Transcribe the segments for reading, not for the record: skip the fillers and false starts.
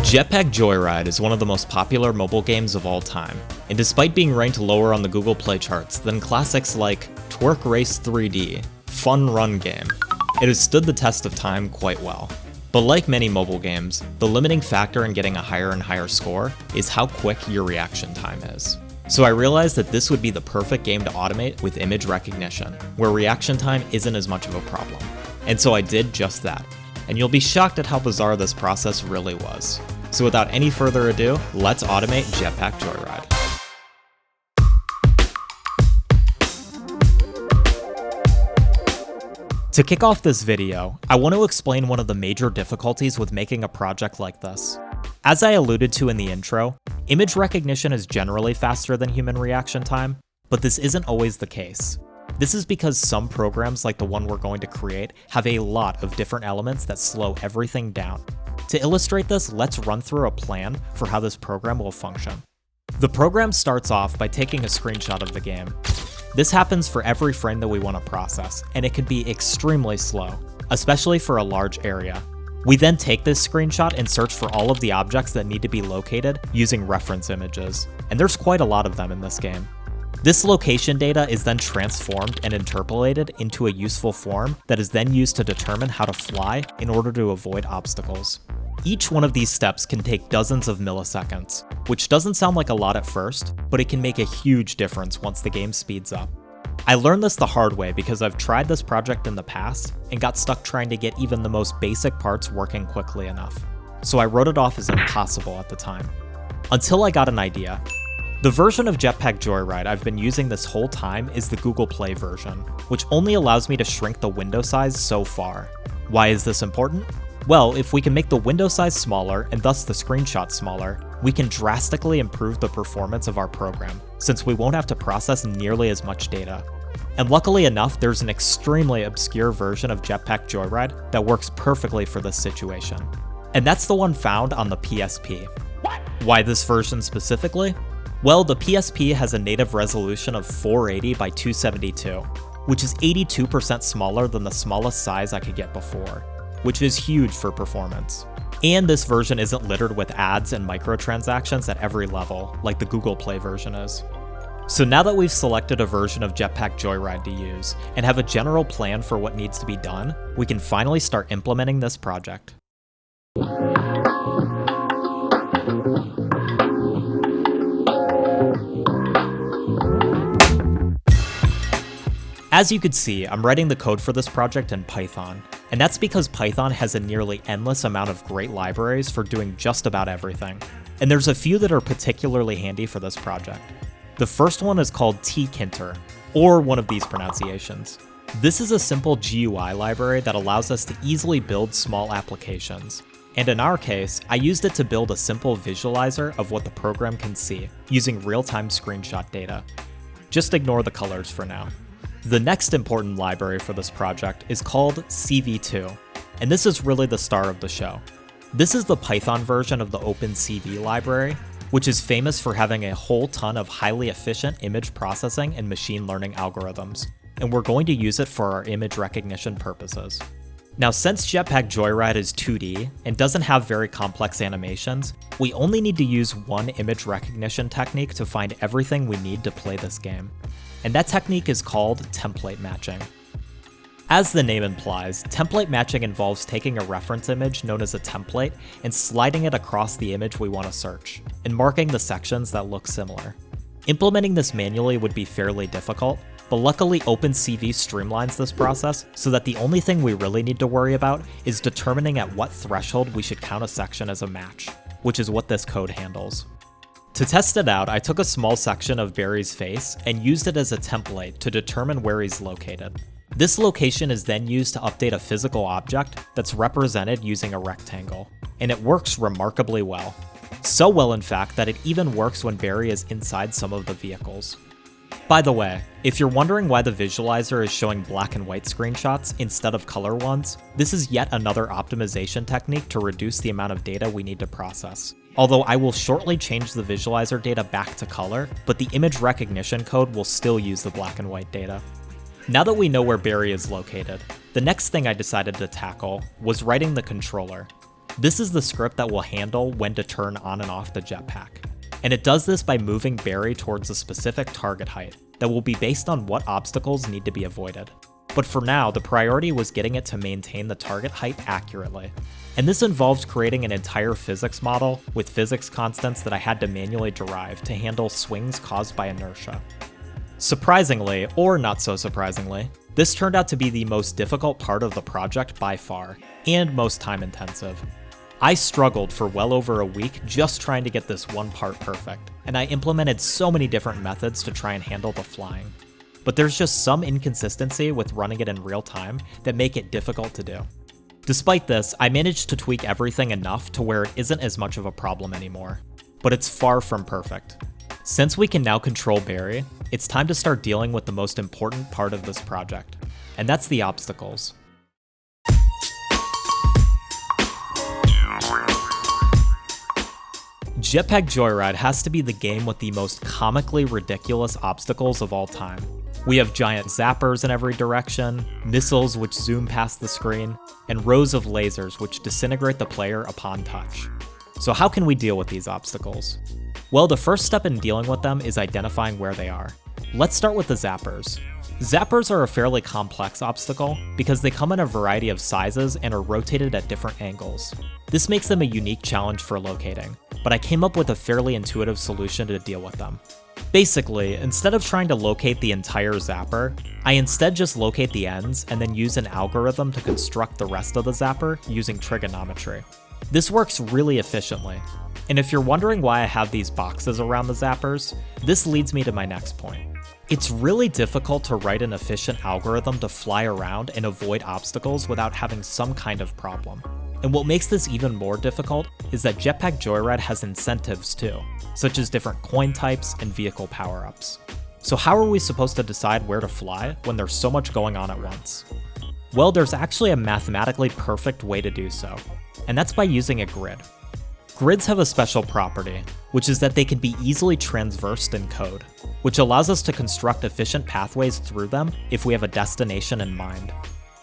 Jetpack Joyride is one of the most popular mobile games of all time, and despite being ranked lower on the Google Play charts than classics like Twerk Race 3D, Fun Run Game, it has stood the test of time quite well. But like many mobile games, the limiting factor in getting a higher and higher score is how quick your reaction time is. So I realized that this would be the perfect game to automate with image recognition, where reaction time isn't as much of a problem. And so I did just that. And you'll be shocked at how bizarre this process really was. So without any further ado, let's automate Jetpack Joyride. To kick off this video, I want to explain one of the major difficulties with making a project like this. As I alluded to in the intro, image recognition is generally faster than human reaction time, but this isn't always the case. This is because some programs like the one we're going to create have a lot of different elements that slow everything down. To illustrate this, let's run through a plan for how this program will function. The program starts off by taking a screenshot of the game. This happens for every frame that we want to process, and it can be extremely slow, especially for a large area. We then take this screenshot and search for all of the objects that need to be located using reference images, and there's quite a lot of them in this game. This location data is then transformed and interpolated into a useful form that is then used to determine how to fly in order to avoid obstacles. Each one of these steps can take dozens of milliseconds, which doesn't sound like a lot at first, but it can make a huge difference once the game speeds up. I learned this the hard way because I've tried this project in the past and got stuck trying to get even the most basic parts working quickly enough. So I wrote it off as impossible at the time. Until I got an idea. The version of Jetpack Joyride I've been using this whole time is the Google Play version, which only allows me to shrink the window size so far. Why is this important? Well, if we can make the window size smaller and thus the screenshot smaller, we can drastically improve the performance of our program, since we won't have to process nearly as much data. And luckily enough, there's an extremely obscure version of Jetpack Joyride that works perfectly for this situation. And that's the one found on the PSP. What? Why this version specifically? Well, the PSP has a native resolution of 480 by 272, which is 82% smaller than the smallest size I could get before, which is huge for performance. And this version isn't littered with ads and microtransactions at every level, like the Google Play version is. So now that we've selected a version of Jetpack Joyride to use, and have a general plan for what needs to be done, we can finally start implementing this project. As you could see, I'm writing the code for this project in Python, and that's because Python has a nearly endless amount of great libraries for doing just about everything. And there's a few that are particularly handy for this project. The first one is called tkinter, or one of these pronunciations. This is a simple GUI library that allows us to easily build small applications. And in our case, I used it to build a simple visualizer of what the program can see, using real-time screenshot data. Just ignore the colors for now. The next important library for this project is called CV2, and this is really the star of the show. This is the Python version of the OpenCV library, which is famous for having a whole ton of highly efficient image processing and machine learning algorithms, and we're going to use it for our image recognition purposes. Now, since Jetpack Joyride is 2D and doesn't have very complex animations, we only need to use one image recognition technique to find everything we need to play this game. And that technique is called template matching. As the name implies, template matching involves taking a reference image known as a template and sliding it across the image we want to search, and marking the sections that look similar. Implementing this manually would be fairly difficult, but luckily OpenCV streamlines this process so that the only thing we really need to worry about is determining at what threshold we should count a section as a match, which is what this code handles. To test it out, I took a small section of Barry's face and used it as a template to determine where he's located. This location is then used to update a physical object that's represented using a rectangle, and it works remarkably well. So well, in fact, that it even works when Barry is inside some of the vehicles. By the way, if you're wondering why the visualizer is showing black and white screenshots instead of color ones, this is yet another optimization technique to reduce the amount of data we need to process. Although I will shortly change the visualizer data back to color, but the image recognition code will still use the black and white data. Now that we know where Barry is located, the next thing I decided to tackle was writing the controller. This is the script that will handle when to turn on and off the jetpack. And it does this by moving Barry towards a specific target height that will be based on what obstacles need to be avoided. But for now, the priority was getting it to maintain the target height accurately. And this involved creating an entire physics model with physics constants that I had to manually derive to handle swings caused by inertia. Surprisingly, or not so surprisingly, this turned out to be the most difficult part of the project by far, and most time intensive. I struggled for well over a week just trying to get this one part perfect, and I implemented so many different methods to try and handle the flying. But there's just some inconsistency with running it in real time that make it difficult to do. Despite this, I managed to tweak everything enough to where it isn't as much of a problem anymore. But it's far from perfect. Since we can now control Barry, it's time to start dealing with the most important part of this project, and that's the obstacles. Jetpack Joyride has to be the game with the most comically ridiculous obstacles of all time. We have giant zappers in every direction, missiles which zoom past the screen, and rows of lasers which disintegrate the player upon touch. So how can we deal with these obstacles? Well, the first step in dealing with them is identifying where they are. Let's start with the zappers. Zappers are a fairly complex obstacle because they come in a variety of sizes and are rotated at different angles. This makes them a unique challenge for locating, but I came up with a fairly intuitive solution to deal with them. Basically, instead of trying to locate the entire zapper, I instead just locate the ends and then use an algorithm to construct the rest of the zapper using trigonometry. This works really efficiently. And if you're wondering why I have these boxes around the zappers, this leads me to my next point. It's really difficult to write an efficient algorithm to fly around and avoid obstacles without having some kind of problem. And what makes this even more difficult is that Jetpack Joyride has incentives too, such as different coin types and vehicle power-ups. So how are we supposed to decide where to fly when there's so much going on at once? Well, there's actually a mathematically perfect way to do so, and that's by using a grid. Grids have a special property, which is that they can be easily transversed in code, which allows us to construct efficient pathways through them if we have a destination in mind.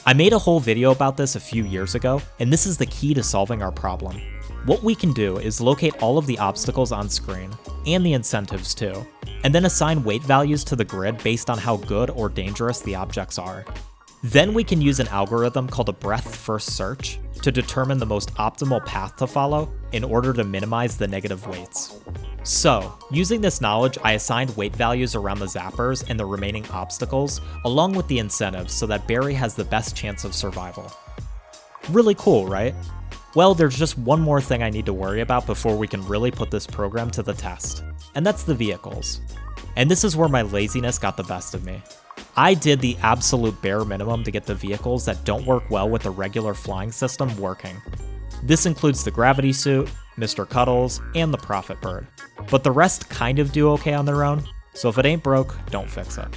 I made a whole video about this a few years ago, and this is the key to solving our problem. What we can do is locate all of the obstacles on screen, and the incentives too, and then assign weight values to the grid based on how good or dangerous the objects are. Then we can use an algorithm called a breadth-first search to determine the most optimal path to follow in order to minimize the negative weights. So, using this knowledge, I assigned weight values around the zappers and the remaining obstacles, along with the incentives so that Barry has the best chance of survival. Really cool, right? Well, there's just one more thing I need to worry about before we can really put this program to the test, and that's the vehicles. And this is where my laziness got the best of me. I did the absolute bare minimum to get the vehicles that don't work well with the regular flying system working. This includes the gravity suit, Mr. Cuddles, and the Prophet Bird. But the rest kind of do okay on their own, so if it ain't broke, don't fix it.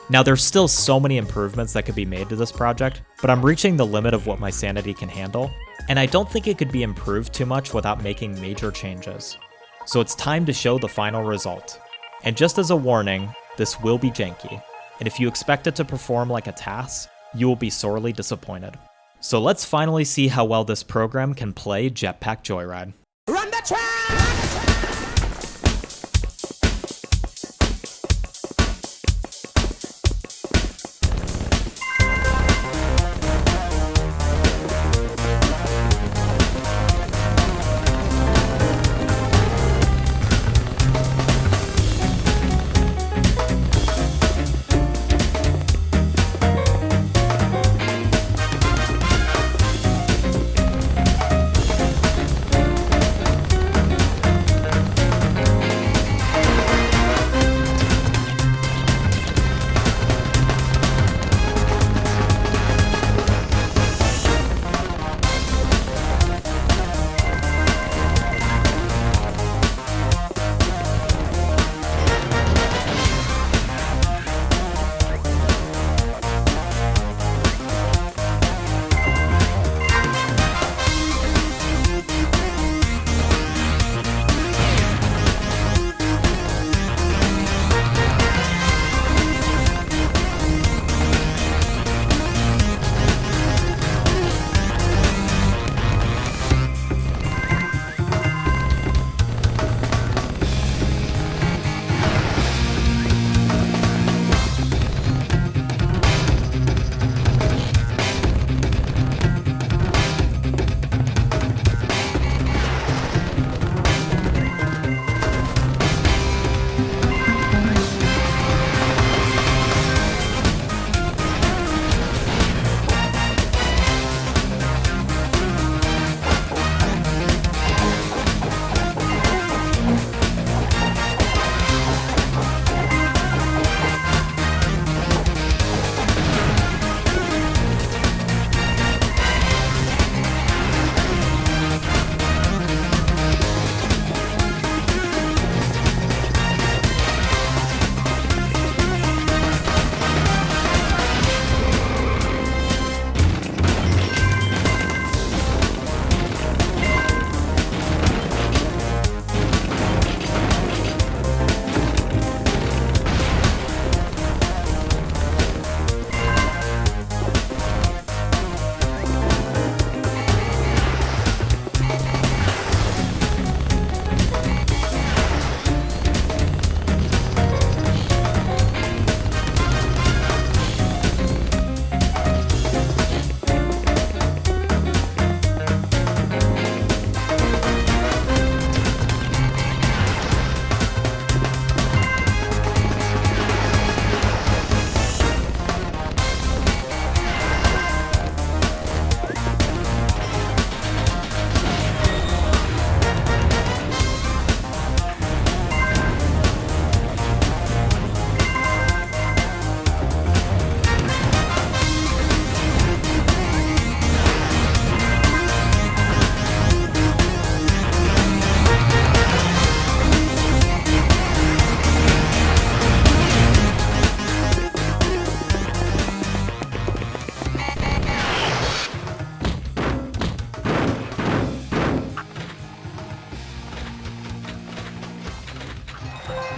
Now there's still so many improvements that could be made to this project, but I'm reaching the limit of what my sanity can handle, and I don't think it could be improved too much without making major changes. So it's time to show the final result. And just as a warning, this will be janky, and if you expect it to perform like a TAS, you will be sorely disappointed. So let's finally see how well this program can play Jetpack Joyride. Run the track!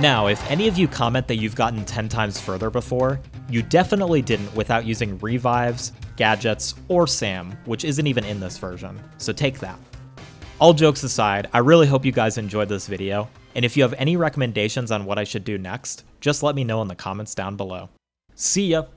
Now, if any of you comment that you've gotten 10 times further before, you definitely didn't without using revives, gadgets, or SAM, which isn't even in this version, so take that. All jokes aside, I really hope you guys enjoyed this video, and if you have any recommendations on what I should do next, just let me know in the comments down below. See ya!